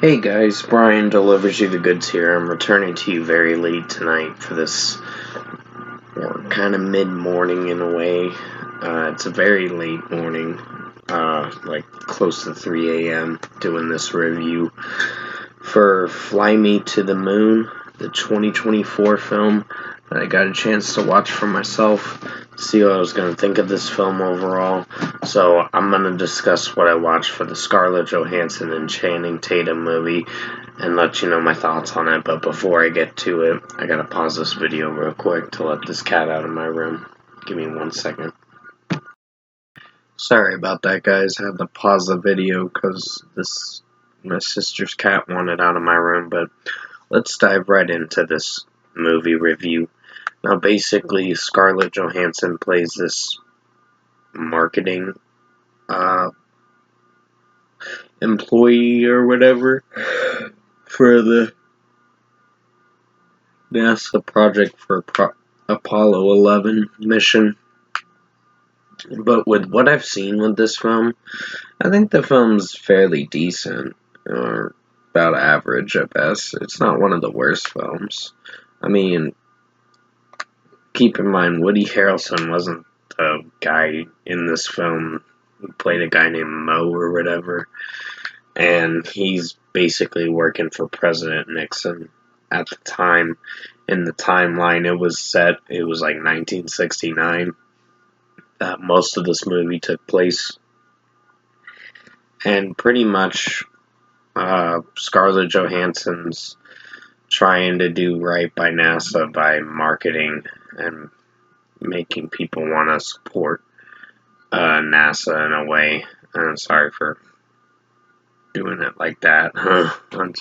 Hey guys, Brian delivers you the goods here. I'm returning to you very late tonight for this kind of mid-morning in a way. It's a very late morning, like close to 3 a.m. doing this review for Fly Me to the Moon, the 2024 film that I got a chance to watch for myself, see what I was going to think of this film overall. So I'm going to discuss what I watched for the Scarlett Johansson and Channing Tatum movie and let you know my thoughts on it. But before I get to it, I got to pause this video real quick to let this cat out of my room. Give me 1 second. Sorry about that, guys. I had to pause the video because my sister's cat wanted out of my room, but let's dive right into this movie review. Now, basically, Scarlett Johansson plays this marketing employee or whatever for the NASA project for Apollo 11 mission. But with what I've seen with this film, I think the film's fairly decent, or about average at best. It's not one of the worst films. I mean, keep in mind, Woody Harrelson wasn't the guy in this film who played a guy named Mo or whatever, and he's basically working for President Nixon at the time. In the timeline it was set, it was like 1969 that most of this movie took place, and pretty much Scarlett Johansson's trying to do right by NASA by marketing and making people want to support NASA in a way. And I'm sorry for doing it like that. I'm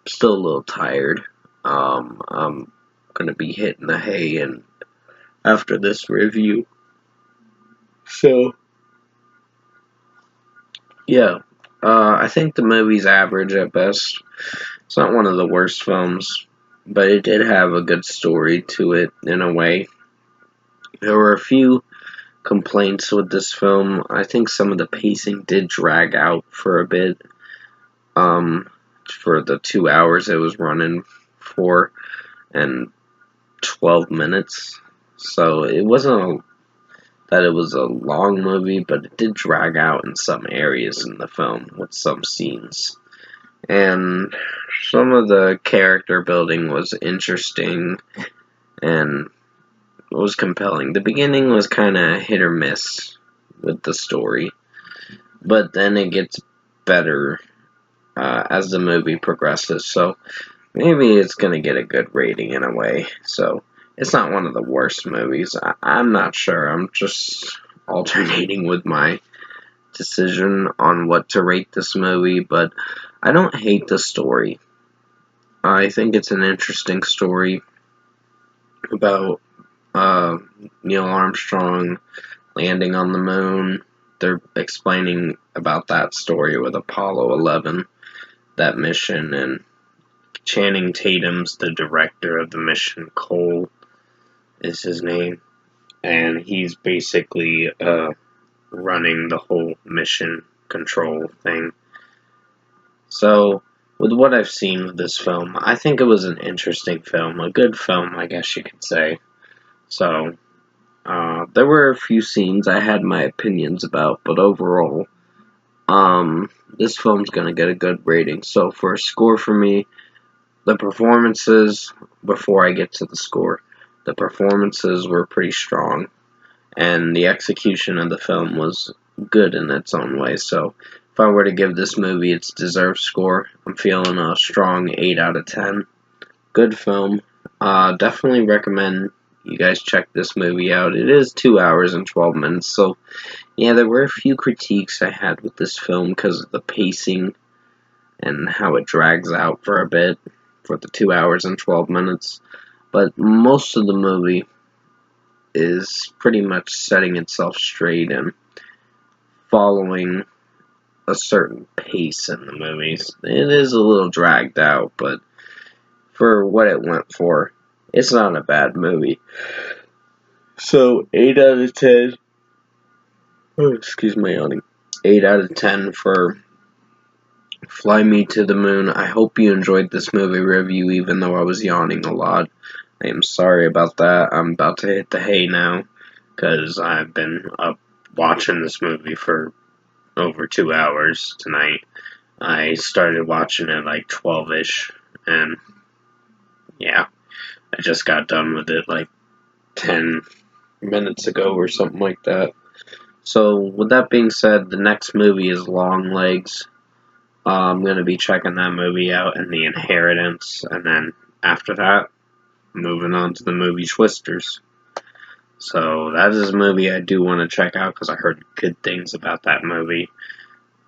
still a little tired. I'm gonna be hitting the hay and after this review. So yeah, I think the movie's average at best. It's not one of the worst films, but it did have a good story to it in a way. There were a few complaints with this film. I think some of the pacing did drag out for a bit. For the 2 hours it was running for and 12 minutes. So it wasn't that it was a long movie, but it did drag out in some areas in the film with some scenes. And some of the character building was interesting and was compelling. The beginning was kind of hit or miss with the story, but then it gets better as the movie progresses. So maybe it's going to get a good rating in a way. So it's not one of the worst movies. I'm not sure. I'm just alternating with my decision on what to rate this movie, but I don't hate the story. I think it's an interesting story about Neil Armstrong landing on the moon. They're explaining about that story with Apollo 11, that mission, and Channing Tatum's the director of the mission. Cole is his name, and he's basically running the whole mission control thing. So, with what I've seen with this film, I think it was an interesting film, a good film, I guess you could say. So, there were a few scenes I had my opinions about, but overall, this film's gonna get a good rating. So, for a score for me, the performances, before I get to the score, the performances were pretty strong, and the execution of the film was good in its own way. So, if I were to give this movie its deserved score, I'm feeling a strong 8 out of 10. Good film. Definitely recommend you guys check this movie out. It is 2 hours and 12 minutes, so yeah, there were a few critiques I had with this film because of the pacing and how it drags out for a bit for the 2 hours and 12 minutes. But most of the movie is pretty much setting itself straight and following a certain pace in the movies. It is a little dragged out, but for what it went for, it's not a bad movie. So, 8 out of 10. Oh, excuse my yawning. 8 out of 10 for Fly Me to the Moon. I hope you enjoyed this movie review, even though I was yawning a lot. I am sorry about that. I'm about to hit the hay now, because I've been up watching this movie for over 2 hours tonight. I started watching it like 12-ish, and yeah, I just got done with it like 10 minutes ago or something like that. So, with that being said, the next movie is Longlegs. I'm going to be checking that movie out and The Inheritance, and then after that, moving on to the movie Twisters. So, that is a movie I do want to check out because I heard good things about that movie.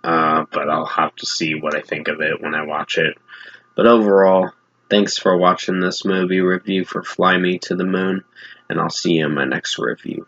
But I'll have to see what I think of it when I watch it. But overall, thanks for watching this movie review for Fly Me to the Moon, and I'll see you in my next review.